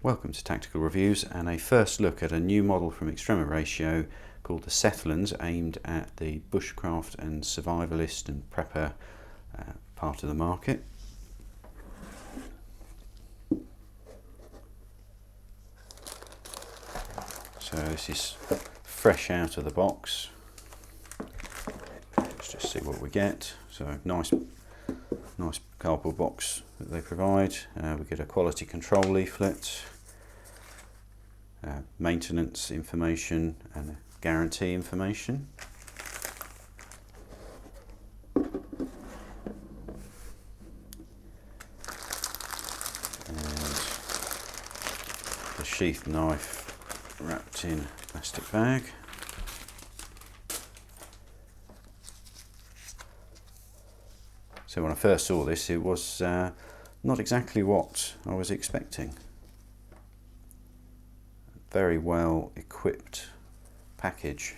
Welcome to Tactical Reviews and a first look at a new model from Extrema Ratio called the Sethlans, aimed at the bushcraft and survivalist and prepper part of the market. So this is fresh out of the box. Let's just see what we get. So nice cardboard box that they provide. We get a quality control leaflet, maintenance information and a guarantee information. And the sheath knife wrapped in a plastic bag. So when I first saw this, it was not exactly what I was expecting. Very well equipped package.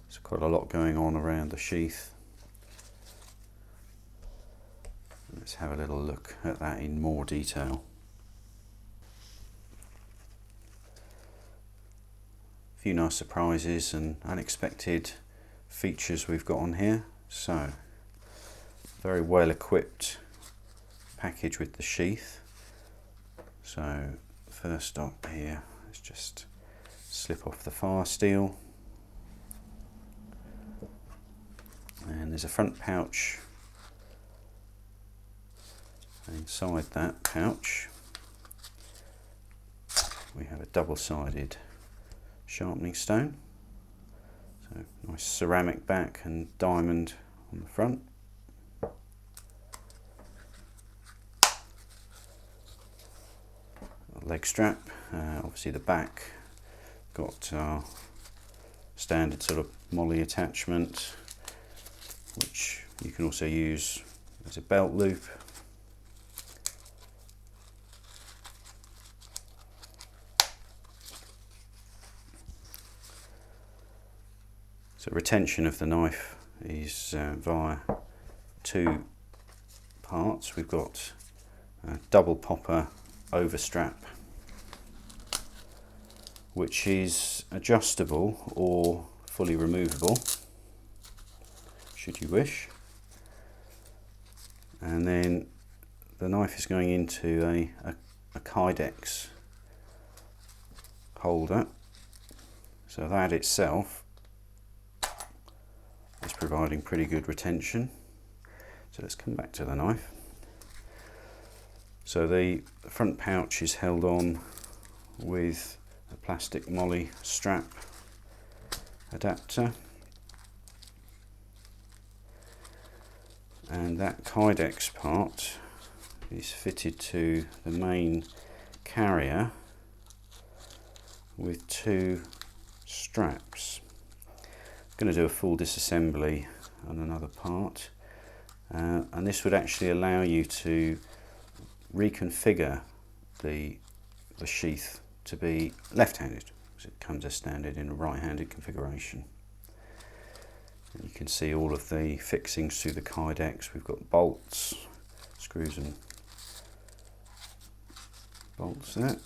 There's quite a lot going on around the sheath. Let's have a little look at that in more detail. A few nice surprises and unexpected features we've got on here. So, very well equipped package with the sheath. So first up here, let's just slip off the fire steel, and there's a front pouch, and inside that pouch we have a double-sided sharpening stone. So nice ceramic back and diamond on the front. Leg strap, obviously the back got our standard sort of molly attachment, which you can also use as a belt loop. So retention of the knife is via two parts. We've got a double popper overstrap, which is adjustable or fully removable should you wish, and then the knife is going into a kydex holder, so that itself is providing pretty good retention. So let's come back to the knife. So the front pouch is held on with a plastic molly strap adapter, and that kydex part is fitted to the main carrier with two straps. I'm going to do a full disassembly on another part, and this would actually allow you to reconfigure the sheath to be left-handed, because it comes as standard in a right-handed configuration. And you can see all of the fixings to the kydex. We've got bolts, screws and bolts there.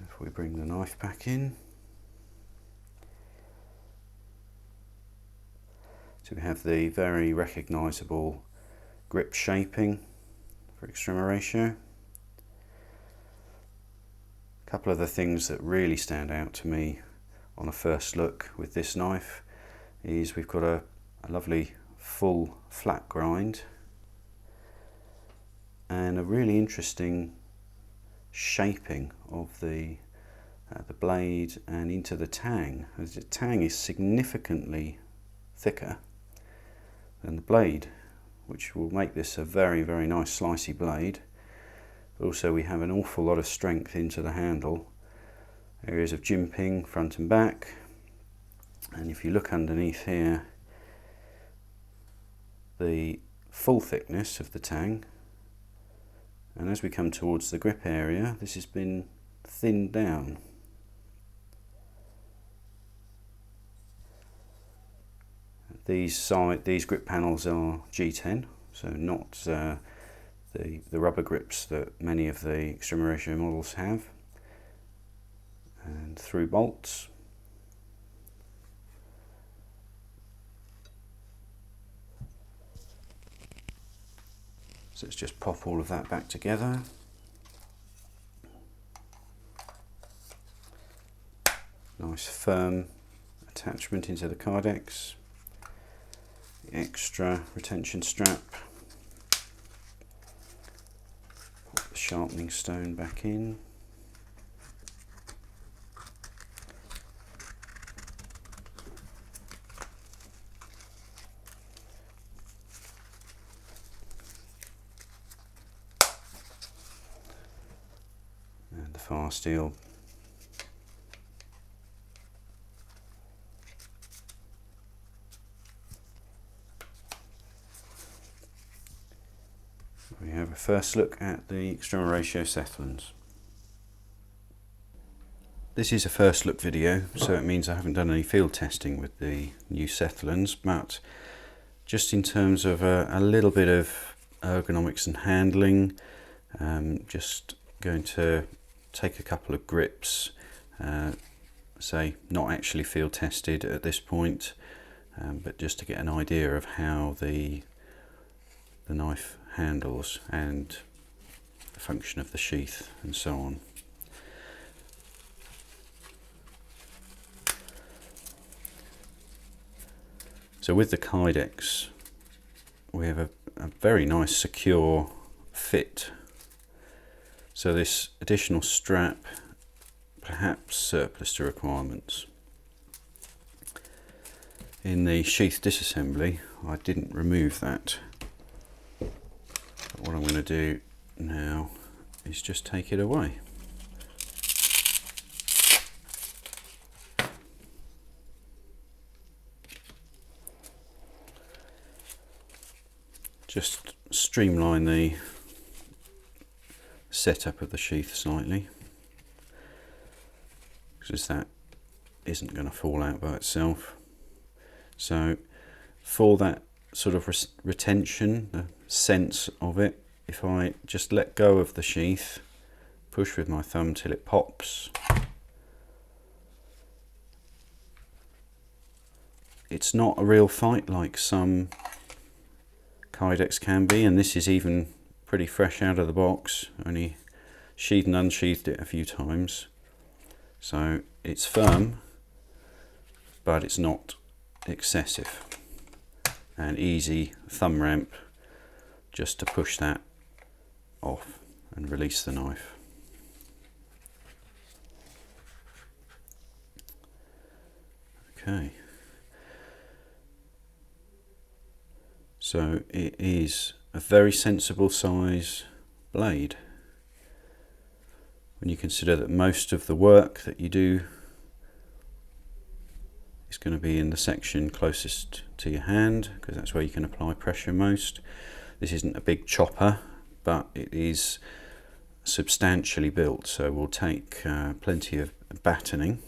If we bring the knife back in, so we have the very recognisable grip shaping for Extrema Ratio. A couple of the things that really stand out to me on a first look with this knife is we've got a lovely full flat grind and a really interesting shaping of the blade and into the tang. As the tang is significantly thicker than the blade, which will make this a very, very nice slicey blade. Also, we have an awful lot of strength into the handle, areas of jimping front and back, and if you look underneath here, the full thickness of the tang, and as we come towards the grip area, this has been thinned down. These grip panels are G10, so not the rubber grips that many of the Extrema Ratio models have, and through bolts. So let's just pop all of that back together. Nice firm attachment into the Kydex. The extra retention strap. Pop the sharpening stone back in. And the fire steel. We have a first look at the Extrema Ratio Sethlans. This is a first look video, so it means I haven't done any field testing with the new Sethlans, but just in terms of a little bit of ergonomics and handling, just going to take a couple of grips, say not actually field tested at this point, but just to get an idea of how the knife handles and the function of the sheath and so on. So with the Kydex we have a very nice secure fit, so this additional strap perhaps surplus to requirements. In the sheath disassembly I didn't remove that. What I'm going to do now is just take it away. Just streamline the setup of the sheath slightly, because that isn't going to fall out by itself. So for that sort of retention, the sense of it, if I just let go of the sheath, push with my thumb till it pops, it's not a real fight like some Kydex can be, and this is even pretty fresh out of the box, only sheathed and unsheathed it a few times. So it's firm, but it's not excessive, and easy thumb ramp just to push that off and release the knife. Okay, so it is a very sensible size blade when you consider that most of the work that you do is going to be in the section closest to your hand, because that's where you can apply pressure most. This isn't a big chopper, but it is substantially built, so will take plenty of battening.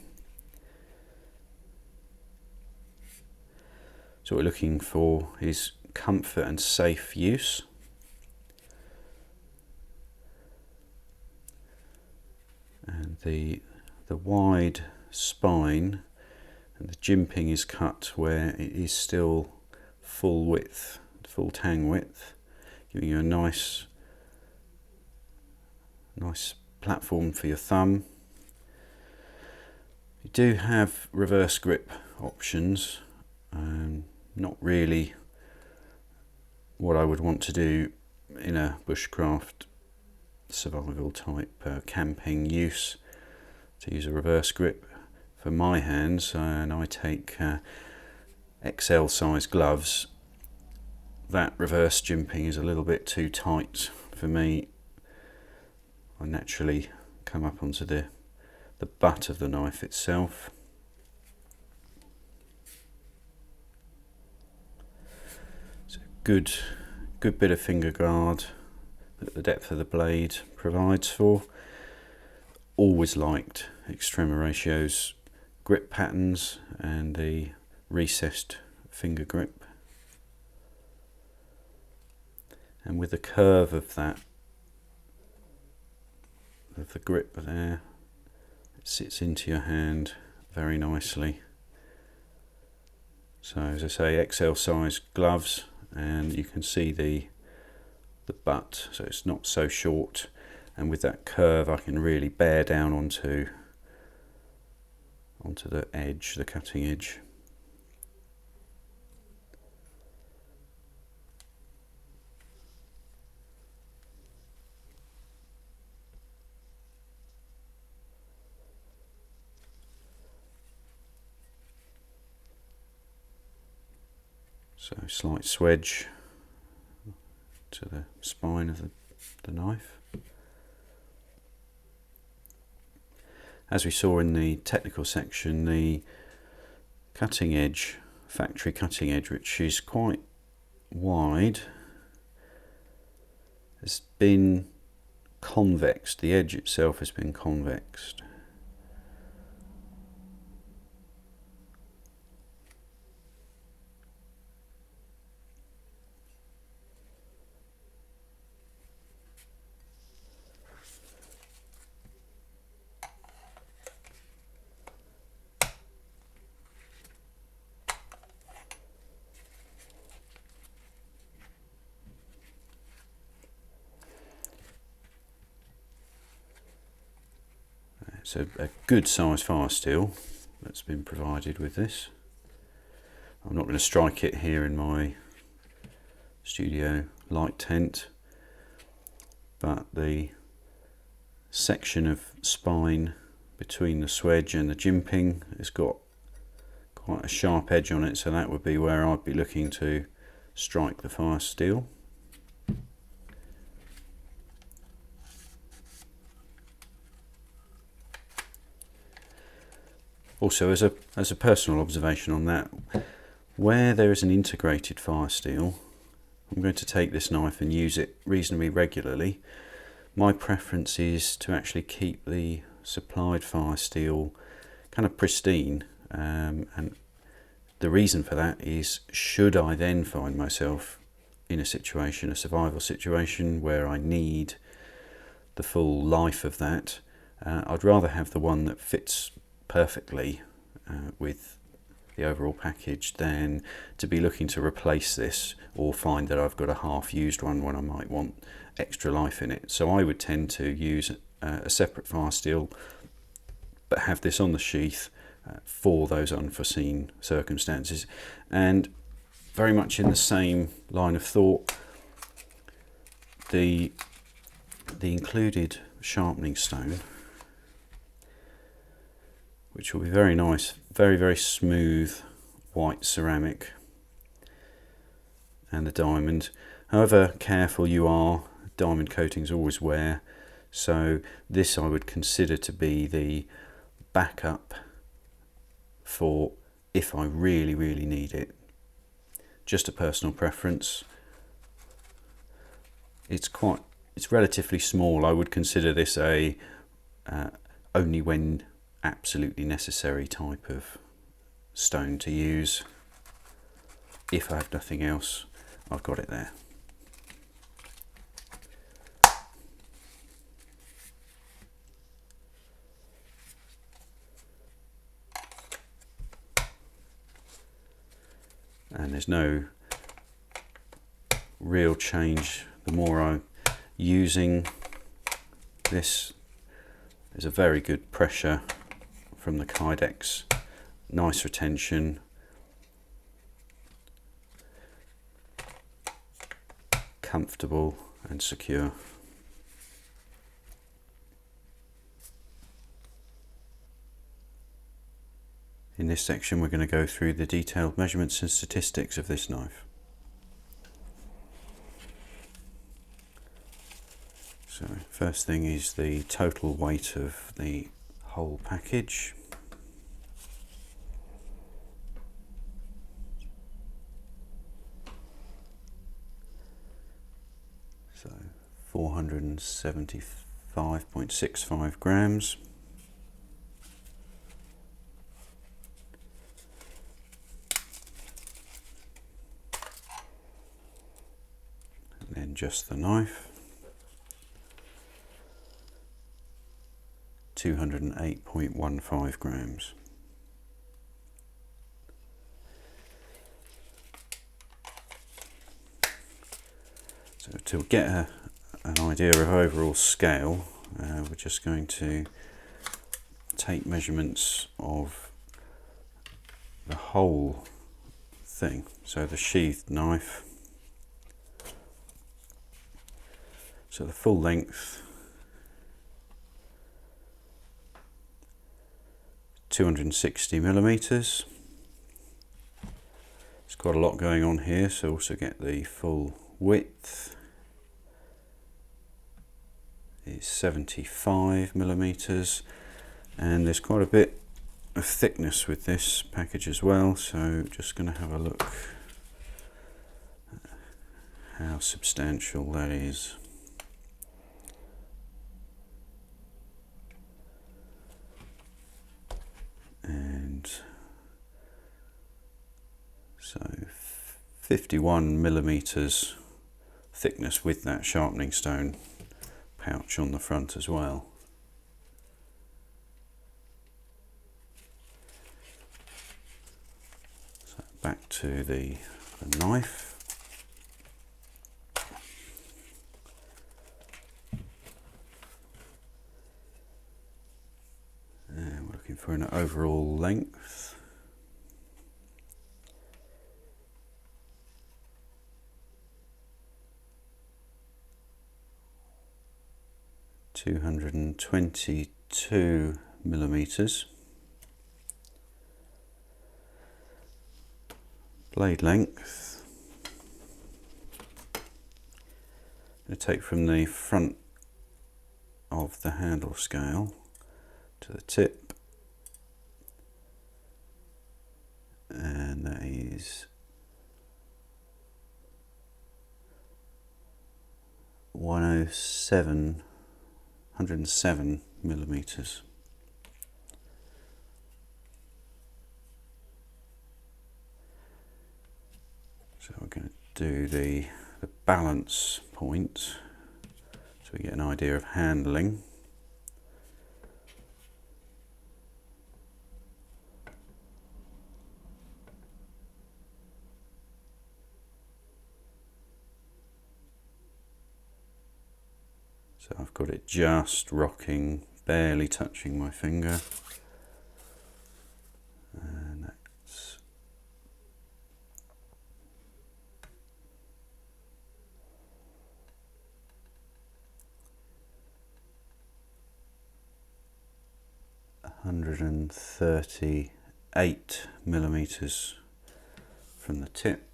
So what we're looking for is comfort and safe use. And the wide spine and the jimping is cut where it is still full width, full tang width, giving you a nice platform for your thumb. You do have reverse grip options, not really what I would want to do in a bushcraft survival type camping use, to use a reverse grip for my hands, and I take XL size gloves. That reverse jimping is a little bit too tight for me. I naturally come up onto the butt of the knife itself. It's a good bit of finger guard that the depth of the blade provides for. Always liked Extrema Ratio's grip patterns and the recessed finger grip, and with the curve of that, of the grip there, it sits into your hand very nicely. So as I say, XL size gloves, and you can see the butt, so it's not so short, and with that curve I can really bear down onto the edge, the cutting edge. So slight swedge to the spine of the knife. As we saw in the technical section, the cutting edge, factory cutting edge, which is quite wide, has been convexed. The edge itself has been convexed. It's a good size fire steel that's been provided with this. I'm not going to strike it here in my studio light tent, but the section of spine between the swedge and the jimping has got quite a sharp edge on it, so that would be where I'd be looking to strike the fire steel. Also, as a personal observation on that, where there is an integrated fire steel, I'm going to take this knife and use it reasonably regularly. My preference is to actually keep the supplied fire steel kind of pristine, and the reason for that is, should I then find myself in a situation, a survival situation, where I need the full life of that, I'd rather have the one that fits perfectly with the overall package than to be looking to replace this or find that I've got a half-used one when I might want extra life in it. So I would tend to use a separate fire steel, but have this on the sheath for those unforeseen circumstances. And very much in the same line of thought, the included sharpening stone, which will be very nice, very smooth white ceramic, and the diamond. However careful you are, diamond coatings always wear, so this I would consider to be the backup for if I really need it. Just a personal preference. It's relatively small. I would consider this a only when absolutely necessary type of stone to use. If I have nothing else, I've got it there. And there's no real change the more I'm using this. There's a very good pressure from the Kydex, nice retention, comfortable and secure. In this section we're going to go through the detailed measurements and statistics of this knife. So first thing is the total weight of the whole package. So 475.65 grams. and just the knife. 208.15 grams. So to get an idea of overall scale, we're just going to take measurements of the whole thing. So the sheathed knife, so the full length, 260 millimeters. There's quite a lot going on here, so also get the full width is 75 millimeters, and there's quite a bit of thickness with this package as well, so just going to have a look at how substantial that is. And so 51 millimeters thickness with that sharpening stone pouch on the front as well. So back to the knife. And we're looking for an overall length. (222 millimeters). Blade length. I'm going to take from the front of the handle scale to the tip, and that is 107 millimeters. So we're going to do the balance point so we get an idea of handling. So I've got it just rocking, barely touching my finger, and that's (138 millimeters from the tip.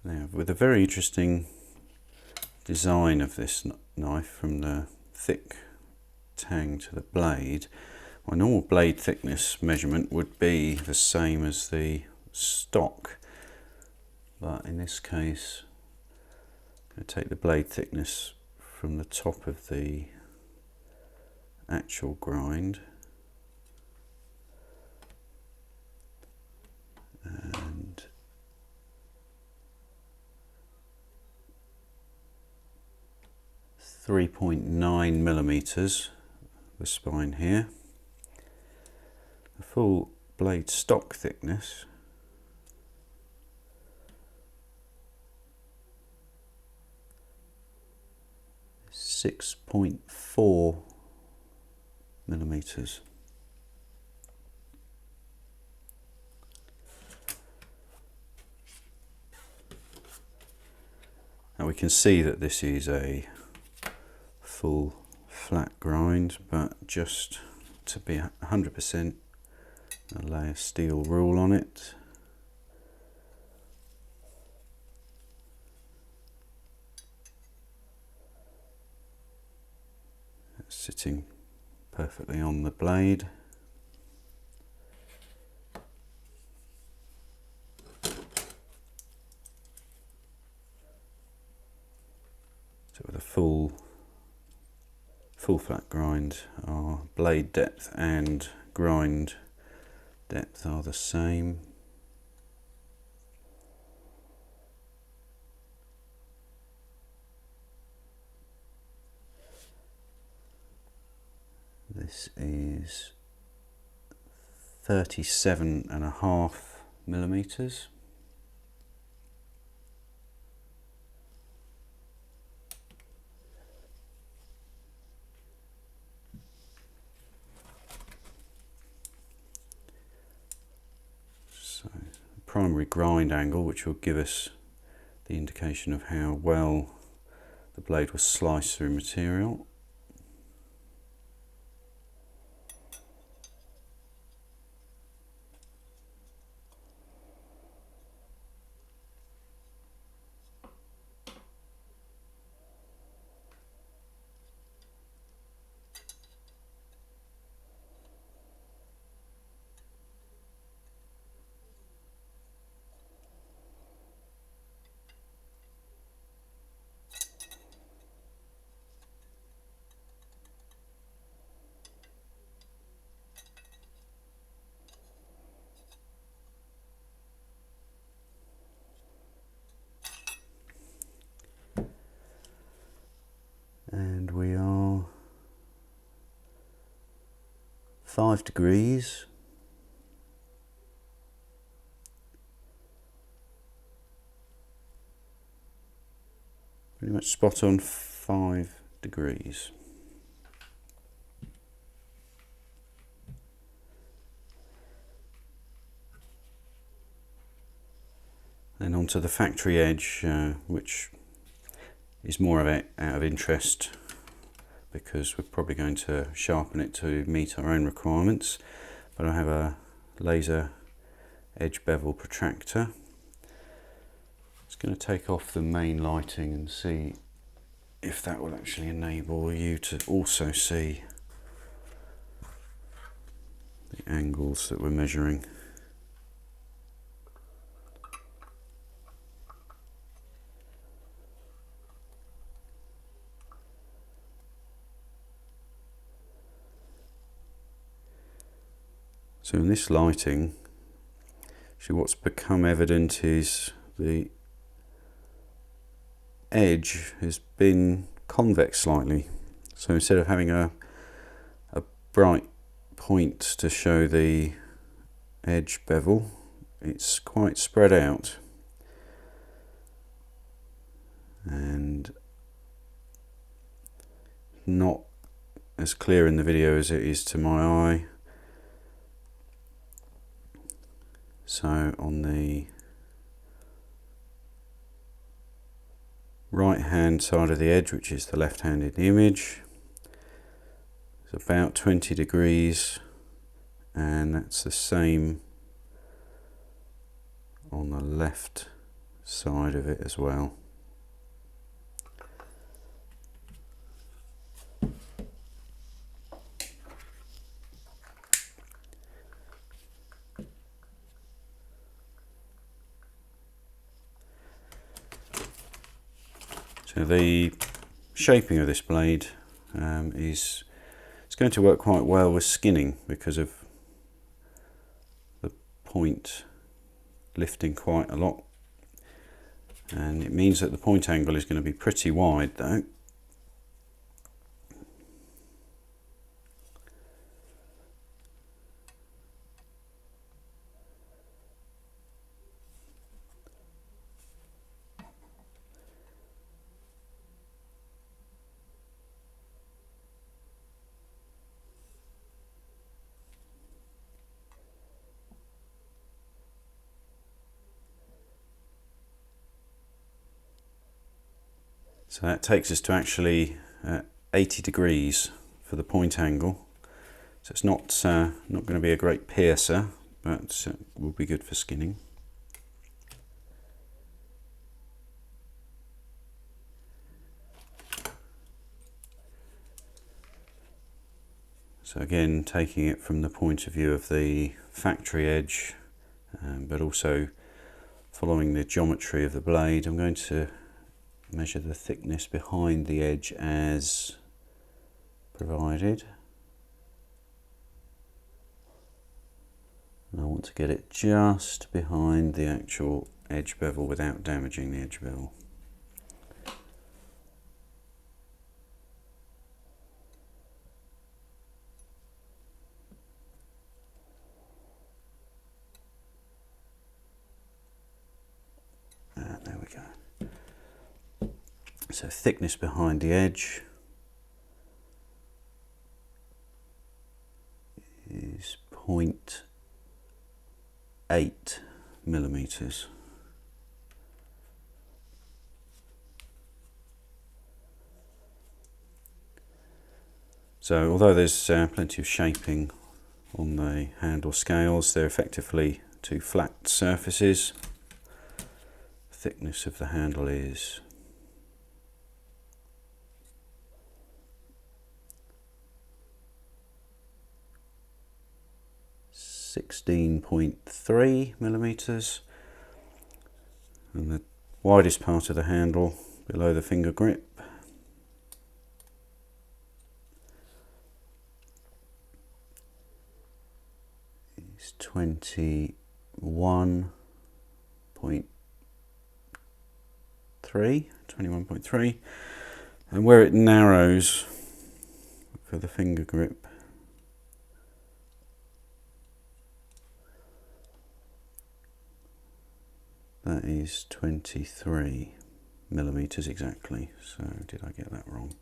Now, with a very interesting design of this knife, from the thick tang to the blade, my normal blade thickness measurement would be the same as the stock, but in this case I'm going to take the blade thickness from the top of the actual grind and 3.9 millimeters, the spine here. The full blade stock thickness is 6.4 millimeters. Now we can see that this is a full flat grind, but just to be 100%, I'll lay a steel rule on it. It's sitting perfectly on the blade. So with a full flat grind, our blade depth and grind Depth are the same. This is 37.5 millimeters. So primary grind angle, which will give us the indication of how well the blade was sliced through material. And we are 5 degrees. Pretty much spot on 5 degrees. Then onto the factory edge, which is more of it out of interest because we're probably going to sharpen it to meet our own requirements. But I have a laser edge bevel protractor. It's going to take off the main lighting and see if that will actually enable you to also see the angles that we're measuring. So in this lighting, actually what's become evident is the edge has been convex slightly. So instead of having a bright point to show the edge bevel, it's quite spread out. And not as clear in the video as it is to my eye. So on the right hand side of the edge, which is the left hand in the image, it's about 20 degrees, and that's the same on the left side of it as well. So the shaping of this blade it's going to work quite well with skinning because of the point lifting quite a lot, and it means that the point angle is going to be pretty wide though. So that takes us to actually 80 degrees for the point angle. So it's not going to be a great piercer, but will be good for skinning. So again, taking it from the point of view of the factory edge, but also following the geometry of the blade, I'm going to measure the thickness behind the edge as provided. And want to get it just behind the actual edge bevel without damaging the edge bevel. There we go. So thickness behind the edge is 0.8 millimeters. So although there's plenty of shaping on the handle scales, they're effectively two flat surfaces. Thickness of the handle is 16.3 millimeters, and the widest part of the handle below the finger grip is 21.3, and where it narrows for the finger grip that is 23 millimeters exactly. So did I get that wrong?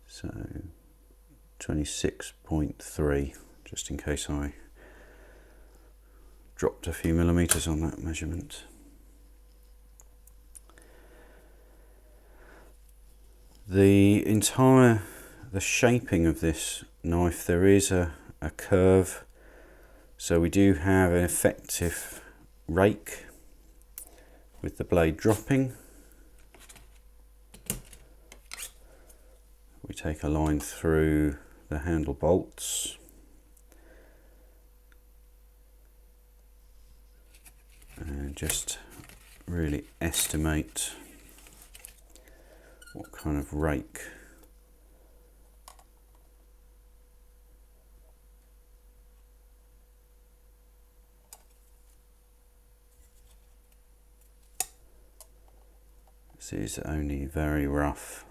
So 26.3, just in case I dropped a few millimeters on that measurement. The shaping of this knife, there is a curve, so we do have an effective rake with the blade dropping. We take a line through the handle bolts and just really estimate what kind of rake this is. Only very rough.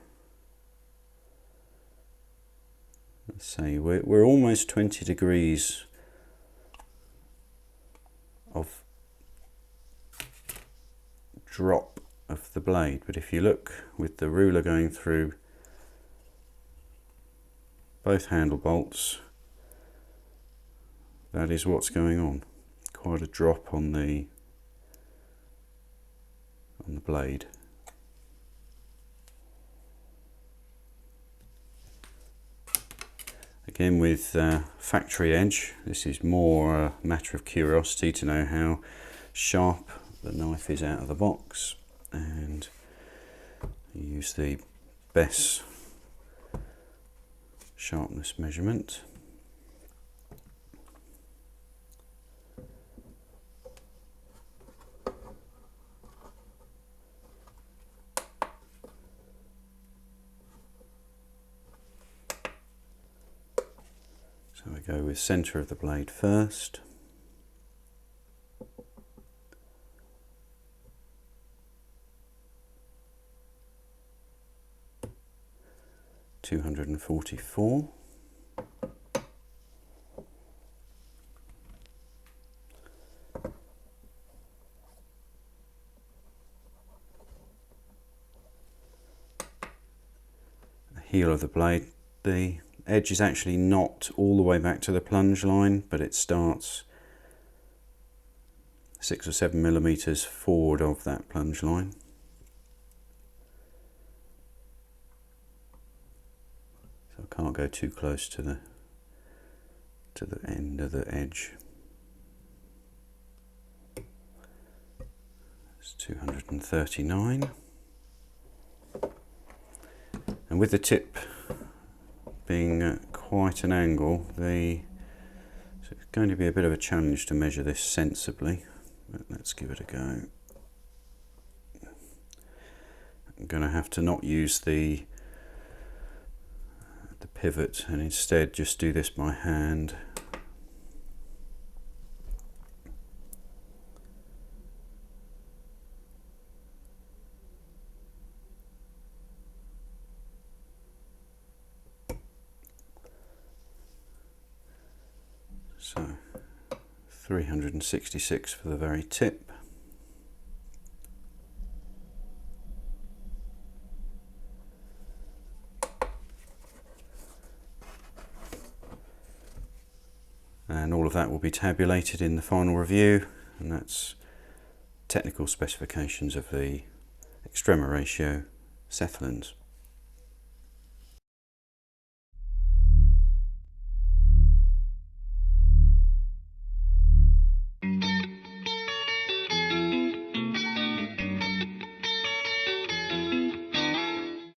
Let's say we're almost 20 degrees of drop of the blade, but if you look with the ruler going through both handle bolts, that is what's going on. Quite a drop on the blade. Again, with factory edge, this is more a matter of curiosity to know how sharp the knife is out of the box, and use the best sharpness measurement. So we go with centre of the blade first. $244. The heel of the blade, the edge is actually not all the way back to the plunge line, but it starts 6 or 7 millimeters forward of that plunge line. So I can't go too close to the end of the edge. It's 239. And with the tip being at quite an angle, so it's going to be a bit of a challenge to measure this sensibly, but let's give it a go. I'm going to have to not use the pivot and instead just do this by hand. So 366 for the very tip. And all of that will be tabulated in the final review, and that's technical specifications of the Extrema Ratio Sethlans.